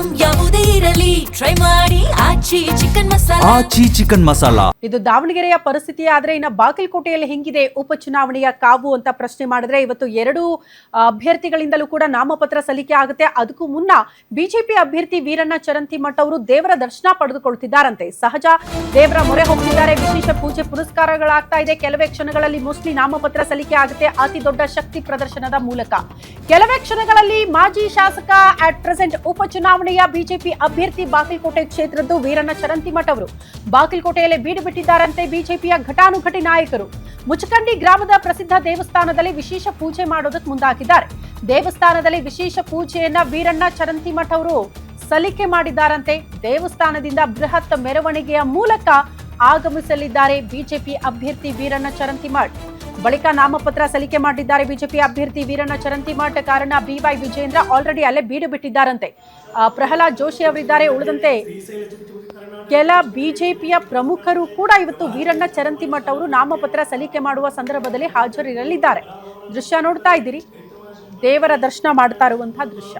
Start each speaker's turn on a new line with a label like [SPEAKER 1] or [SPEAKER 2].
[SPEAKER 1] Item ಯಾವುದೇ ಇರಲಿ try ಮಾಡಿ ಆಚಿ ಚಿಕನ್ ಮಸಾಲಾ.
[SPEAKER 2] ಇದು ದಾವಣಗೆರೆಯ ಪರಿಸ್ಥಿತಿ. ಆದ್ರೆ ಇನ್ನು ಬಾಗಲಕೋಟೆಯಲ್ಲಿ ಹೆಂಗಿದೆ ಉಪಚುನಾವಣೆಯ ಕಾವು ಅಂತ ಪ್ರಶ್ನೆ ಮಾಡಿದ್ರೆ, ಇವತ್ತು ಎರಡು ಅಭ್ಯರ್ಥಿಗಳಿಂದಲೂ ಕೂಡ ನಾಮಪತ್ರ ಸಲ್ಲಿಕೆ ಆಗುತ್ತೆ. ಅದಕ್ಕೂ ಮುನ್ನ ಬಿಜೆಪಿ ಅಭ್ಯರ್ಥಿ ವೀರಣ್ಣ ಚರಂತಿಮಠ್ ಅವರು ದೇವರ ದರ್ಶನ ಪಡೆದುಕೊಳ್ತಿದ್ದಾರಂತೆ. ಸಹಜ ದೇವರ ಮೊರೆ ಹೋಗ್ತಿದ್ದಾರೆ. ವಿಶೇಷ ಪೂಜೆ ಪುರಸ್ಕಾರಗಳಾಗ್ತಾ ಇದೆ. ಕೆಲವೇ ಕ್ಷಣಗಳಲ್ಲಿ ಮೋಸ್ಟ್ಲಿ ನಾಮಪತ್ರ ಸಲ್ಲಿಕೆ ಆಗುತ್ತೆ ಅತಿ ದೊಡ್ಡ ಶಕ್ತಿ ಪ್ರದರ್ಶನದ ಮೂಲಕ. ಕೆಲವೇ ಕ್ಷಣಗಳಲ್ಲಿ ಮಾಜಿ ಶಾಸಕ ಅಟ್ ಪ್ರೆಸೆಂಟ್ ಉಪಚುನಾವಣೆಯ ಬಿಜೆಪಿ ಅಭ್ಯರ್ಥಿ ಬಾಗಲಕೋಟೆ ಕ್ಷೇತ್ರದ್ದು ವೀರಣ್ಣ ಚರಂತಿಮಠ್ ಅವರು ಬಾಗಲಕೋಟೆಯಲ್ಲಿ ಬೀಡು ಬಿಟ್ಟಿದ್ದಾರಂತೆ. ಬಿಜೆಪಿಯ ಘಟಾನುಘಟಿ ನಾಯಕರು ಮುಚಕಂಡಿ ಗ್ರಾಮದ ಪ್ರಸಿದ್ಧ ದೇವಸ್ಥಾನದಲ್ಲಿ ವಿಶೇಷ ಪೂಜೆ ಮಾಡೋದಕ್ಕೆ ಮುಂದಾಗಿದ್ದಾರೆ. ದೇವಸ್ಥಾನದಲ್ಲಿ ವಿಶೇಷ ಪೂಜೆಯನ್ನ ವೀರಣ್ಣ ಚರಂತಿಮಠ್ ಅವರು ಸಲ್ಲಿಕೆ ಮಾಡಿದ್ದಾರಂತೆ. ದೇವಸ್ಥಾನದಿಂದ ಬೃಹತ್ ಮೆರವಣಿಗೆಯ ಮೂಲಕ ಆಗಮಿಸಲಿದ್ದಾರೆ ಬಿಜೆಪಿ ಅಭ್ಯರ್ಥಿ ವೀರಣ್ಣ ಚರಂತಿಮಠ್. ಬಳಿಕ ನಾಮಪತ್ರ ಸಲ್ಲಿಕೆ ಮಾಡಿದ್ದಾರೆ ಬಿಜೆಪಿ ಅಭ್ಯರ್ಥಿ ವೀರಣ್ಣ ಚರಂತಿಮಠ್. ಕಾರಣ BY ವಿಜೇಂದ್ರ ಆಲ್ರೆಡಿ ಅಲ್ಲೇ ಬೀಡು ಬಿಟ್ಟಿದ್ದಾರಂತೆ. ಪ್ರಹ್ಲಾದ್ ಜೋಶಿ ಅವರಿದ್ದಾರೆ. ಉಳಿದಂತೆ ಕೆಲ ಬಿಜೆಪಿಯ ಪ್ರಮುಖರು ಕೂಡ ಇವತ್ತು ವೀರಣ್ಣ ಚರಂತಿಮಠ್ ಅವರು ನಾಮಪತ್ರ ಸಲ್ಲಿಕೆ ಮಾಡುವ ಸಂದರ್ಭದಲ್ಲಿ ಹಾಜರಿರಲಿದ್ದಾರೆ. ದೃಶ್ಯ ನೋಡ್ತಾ ಇದ್ದೀರಿ, ದೇವರ ದರ್ಶನ ಮಾಡ್ತಾ ಇರುವಂತಹ ದೃಶ್ಯ.